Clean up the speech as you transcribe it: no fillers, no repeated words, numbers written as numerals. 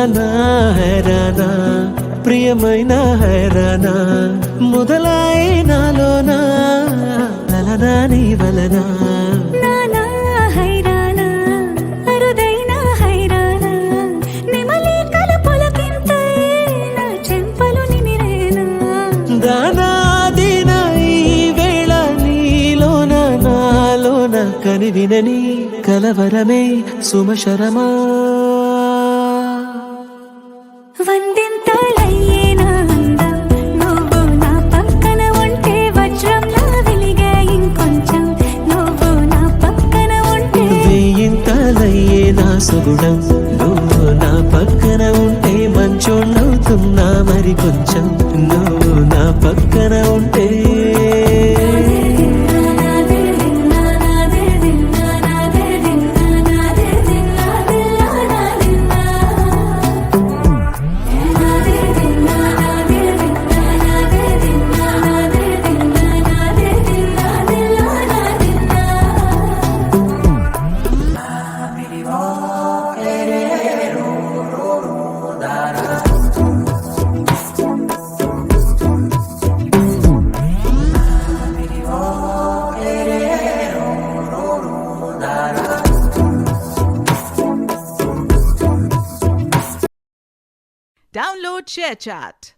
నా హైరానా ప్రియమైన హైరానా మొదలాయి నాలోనా లలనా నీ వలనా నానా హైరానా అరుదైన హైరానా నిమలి కలపులకింతై నా చెంపలు నిమిరేనా దానాదిన ఈ వేళ నీలోన నాలోన కనివినని కలవరమే సుమశరమా వందింతలయ్యేనా అందం నువ్వు నా పక్కన ఉంటే వజ్రంలా వెలిగే ఇంకొంచెం నువ్వు నా పక్కన ఉంటే వేయింతలయ్యే నా సుగుణం నువ్వు నా పక్కన ఉంటే మంచోళ్ళవుతున్నా మరి కొంచెం నువ్వు నా పక్కన ఉంటే Download ShareChat.